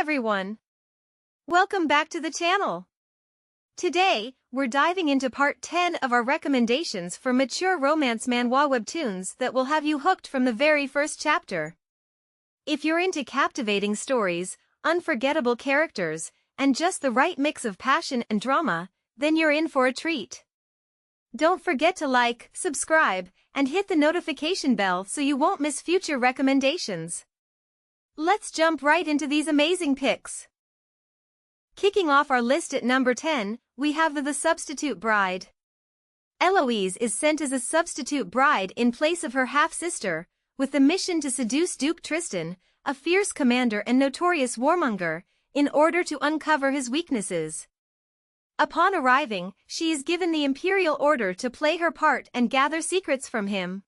everyone! Welcome back to the channel. Today, we're diving into part 10 of our recommendations for mature romance manhwa webtoons that will have you hooked from the very first chapter. If you're into captivating stories, unforgettable characters, and just the right mix of passion and drama, then you're in for a treat. Don't forget to like, subscribe, and hit the notification bell so you won't miss future recommendations. Let's jump right into these amazing picks. Kicking off our list at number 10, we have the Substitute Bride. Eloise is sent as a substitute bride in place of her half-sister, with the mission to seduce Duke Tristan, a fierce commander and notorious warmonger, in order to uncover his weaknesses. Upon arriving, she is given the imperial order to play her part and gather secrets from him.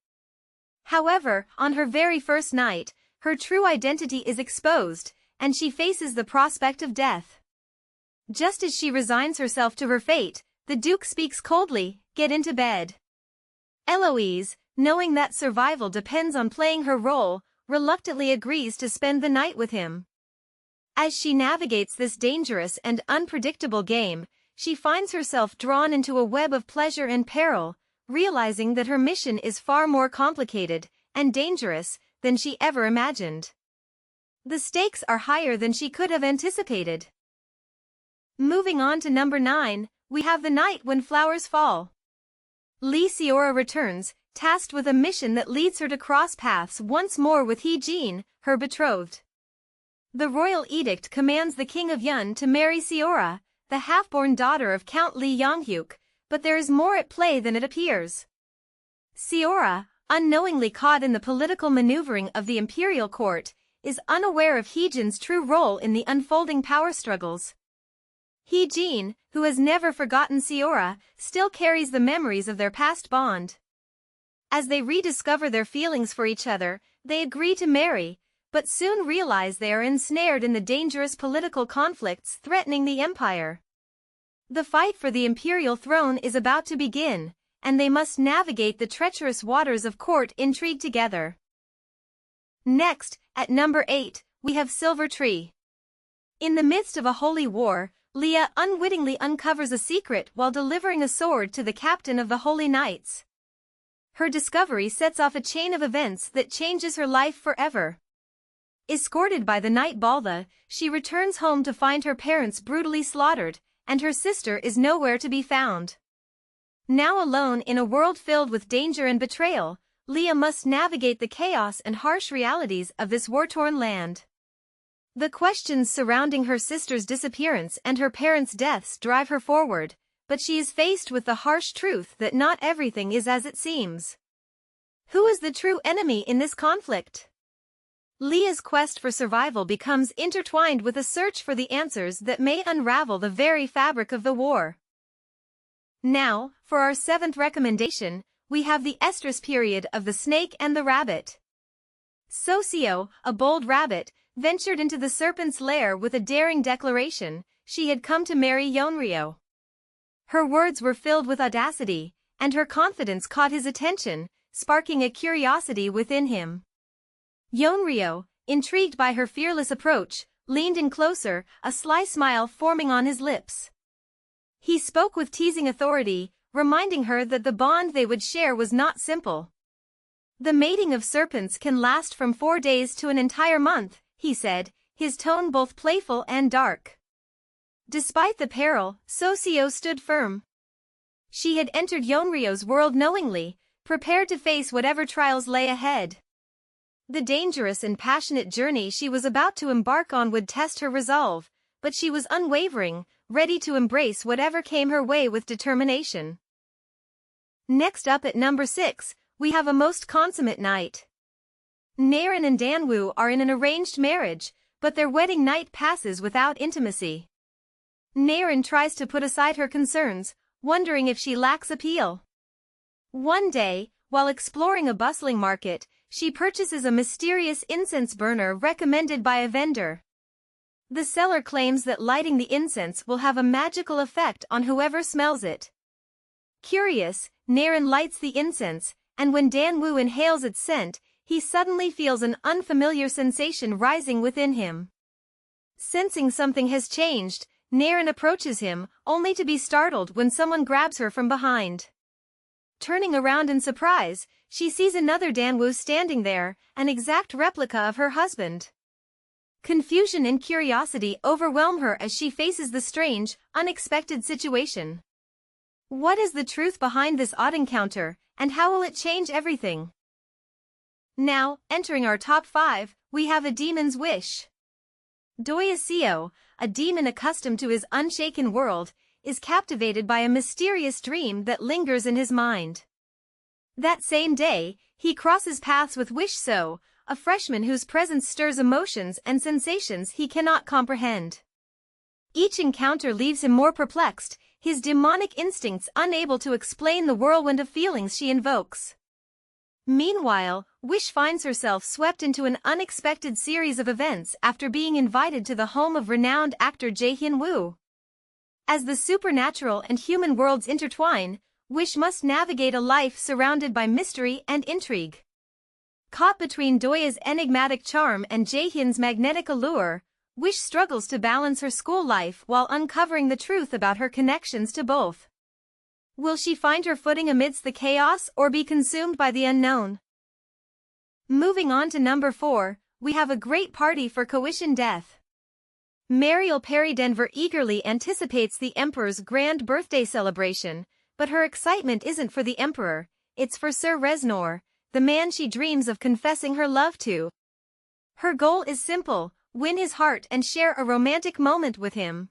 However, on her very first night, her true identity is exposed, and she faces the prospect of death. Just as she resigns herself to her fate, the Duke speaks coldly, "Get into bed." Eloise, knowing that survival depends on playing her role, reluctantly agrees to spend the night with him. As she navigates this dangerous and unpredictable game, she finds herself drawn into a web of pleasure and peril, realizing that her mission is far more complicated and dangerous than she ever imagined. The stakes are higher than she could have anticipated. Moving on to number 9, we have The Night When Flowers Fall. Lee Seora returns, tasked with a mission that leads her to cross paths once more with Hee-jin, her betrothed. The royal edict commands the king of Yun to marry Seora, the half-born daughter of Count Lee Yonghyuk, but there is more at play than it appears. Seora, unknowingly caught in the political maneuvering of the imperial court, is unaware of Hee-jin's true role in the unfolding power struggles. Hee-jin, who has never forgotten Seora, still carries the memories of their past bond. As they rediscover their feelings for each other, they agree to marry, but soon realize they are ensnared in the dangerous political conflicts threatening the empire. The fight for the imperial throne is about to begin, and they must navigate the treacherous waters of court intrigue together. Next, at number 8, we have Silver Tree. In the midst of a holy war, Leah unwittingly uncovers a secret while delivering a sword to the captain of the Holy Knights. Her discovery sets off a chain of events that changes her life forever. Escorted by the Knight Balda, she returns home to find her parents brutally slaughtered, and her sister is nowhere to be found. Now alone in a world filled with danger and betrayal, Leah must navigate the chaos and harsh realities of this war-torn land. The questions surrounding her sister's disappearance and her parents' deaths drive her forward, but she is faced with the harsh truth that not everything is as it seems. Who is the true enemy in this conflict? Leah's quest for survival becomes intertwined with a search for the answers that may unravel the very fabric of the war. Now, for our 7th recommendation, we have the estris period of The Snake and the Rabbit. Sosio, a bold rabbit, ventured into the serpent's lair with a daring declaration: she had come to marry Yeonryo. Her words were filled with audacity, and her confidence caught his attention, sparking a curiosity within him. Yeonryo, intrigued by her fearless approach, leaned in closer, a sly smile forming on his lips. He spoke with teasing authority, reminding her that the bond they would share was not simple. "The mating of serpents can last from 4 days to an entire month," he said, his tone both playful and dark. Despite the peril, Sosio stood firm. She had entered Yeonryo's world knowingly, prepared to face whatever trials lay ahead. The dangerous and passionate journey she was about to embark on would test her resolve, but she was unwavering, ready to embrace whatever came her way with determination. Next up at number 6, we have A Most Consummate Night. Naren and Danwoo are in an arranged marriage, but their wedding night passes without intimacy. Naren tries to put aside her concerns, wondering if she lacks appeal. One day, while exploring a bustling market, she purchases a mysterious incense burner recommended by a vendor. The seller claims that lighting the incense will have a magical effect on whoever smells it. Curious, Naren lights the incense, and when Danwoo inhales its scent, he suddenly feels an unfamiliar sensation rising within him. Sensing something has changed, Naren approaches him, only to be startled when someone grabs her from behind. Turning around in surprise, she sees another Danwoo standing there, an exact replica of her husband. Confusion and curiosity overwhelm her as she faces the strange, unexpected situation. What is the truth behind this odd encounter, and how will it change everything? Now, entering our top 5, we have A Demon's Wish. Doya Seo, a demon accustomed to his unshaken world, is captivated by a mysterious dream that lingers in his mind. That same day, he crosses paths with Wish So, a freshman whose presence stirs emotions and sensations he cannot comprehend. Each encounter leaves him more perplexed, his demonic instincts unable to explain the whirlwind of feelings she invokes. Meanwhile, Wish finds herself swept into an unexpected series of events after being invited to the home of renowned actor Jae-hyun Woo. As the supernatural and human worlds intertwine, Wish must navigate a life surrounded by mystery and intrigue. Caught between Doya's enigmatic charm and Jae-hyun's magnetic allure, Wish struggles to balance her school life while uncovering the truth about her connections to both. Will she find her footing amidst the chaos or be consumed by the unknown? Moving on to number 4, we have A Great Party for Coition Death. Mariel Perry Denver eagerly anticipates the Emperor's grand birthday celebration, but her excitement isn't for the Emperor, it's for Sir Reznor, the man she dreams of confessing her love to. Her goal is simple: win his heart and share a romantic moment with him.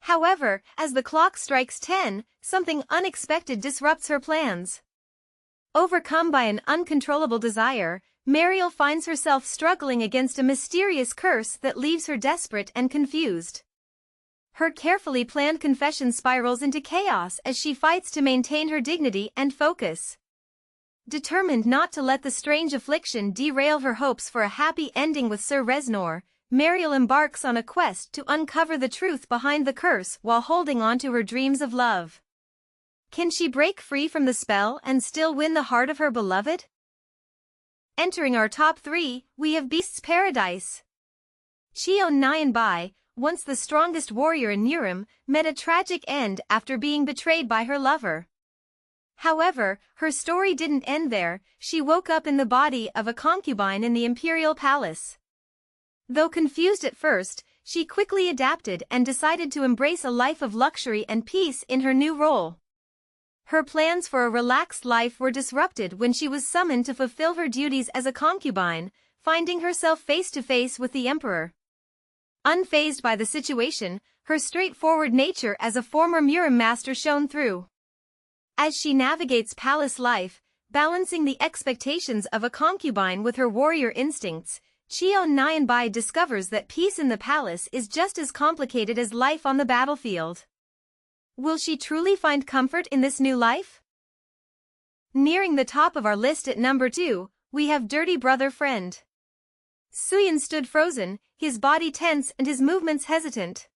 However, as the clock strikes 10, something unexpected disrupts her plans. Overcome by an uncontrollable desire, Mariel finds herself struggling against a mysterious curse that leaves her desperate and confused. Her carefully planned confession spirals into chaos as she fights to maintain her dignity and focus. Determined not to let the strange affliction derail her hopes for a happy ending with Sir Reznor, Mariel embarks on a quest to uncover the truth behind the curse while holding on to her dreams of love. Can she break free from the spell and still win the heart of her beloved? Entering our top 3, we have Beast's Paradise. Cheon Nyan-bai, once the strongest warrior in Nurim, met a tragic end after being betrayed by her lover. However, her story didn't end there. She woke up in the body of a concubine in the imperial palace. Though confused at first, she quickly adapted and decided to embrace a life of luxury and peace in her new role. Her plans for a relaxed life were disrupted when she was summoned to fulfill her duties as a concubine, finding herself face to face with the Emperor. Unfazed by the situation, her straightforward nature as a former Murim master shone through. As she navigates palace life, balancing the expectations of a concubine with her warrior instincts, Cheon Nyan-bai discovers that peace in the palace is just as complicated as life on the battlefield. Will she truly find comfort in this new life? Nearing the top of our list at number 2, we have Dirty Brother Friend. Suyin stood frozen, his body tense and his movements hesitant.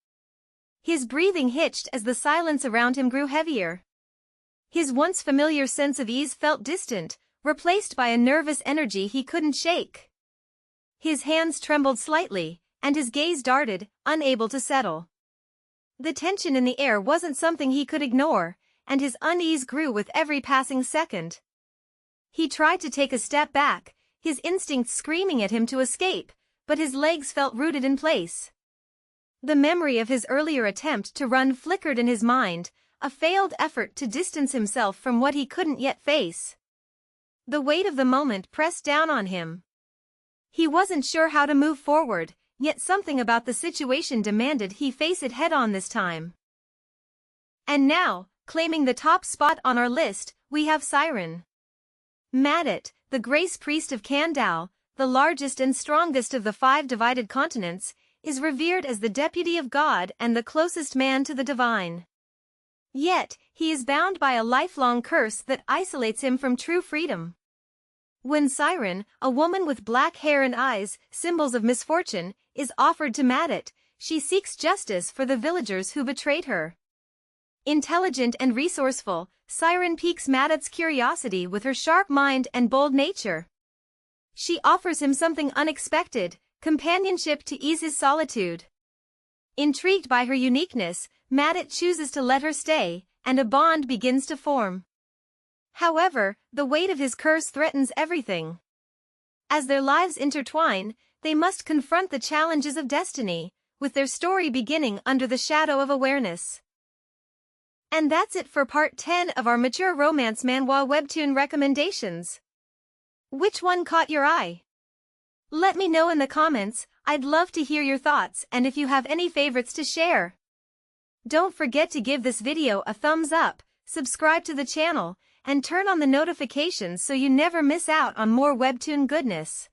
His breathing hitched as the silence around him grew heavier. His once familiar sense of ease felt distant, replaced by a nervous energy he couldn't shake. His hands trembled slightly, and his gaze darted, unable to settle. The tension in the air wasn't something he could ignore, and his unease grew with every passing second. He tried to take a step back, his instincts screaming at him to escape, but his legs felt rooted in place. The memory of his earlier attempt to run flickered in his mind, a failed effort to distance himself from what he couldn't yet face. The weight of the moment pressed down on him. He wasn't sure how to move forward, yet something about the situation demanded he face it head-on this time. And now, claiming the top spot on our list, we have Siren Madit, the Grace Priest of Kandal, the largest and strongest of the 5 divided continents, is revered as the deputy of God and the closest man to the divine. Yet, he is bound by a lifelong curse that isolates him from true freedom. When Siren, a woman with black hair and eyes, symbols of misfortune, is offered to Madit, she seeks justice for the villagers who betrayed her. Intelligent and resourceful, Siren piques Madit's curiosity with her sharp mind and bold nature. She offers him something unexpected, companionship to ease his solitude. Intrigued by her uniqueness, Madit chooses to let her stay, and a bond begins to form. However, the weight of his curse threatens everything. As their lives intertwine, they must confront the challenges of destiny, with their story beginning under the shadow of awareness. And that's it for part 10 of our mature romance manhwa webtoon recommendations. Which one caught your eye? Let me know in the comments. I'd love to hear your thoughts and if you have any favorites to share. Don't forget to give this video a thumbs up, subscribe to the channel, and turn on the notifications so you never miss out on more webtoon goodness.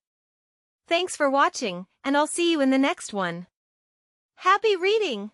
Thanks for watching, and I'll see you in the next one. Happy reading!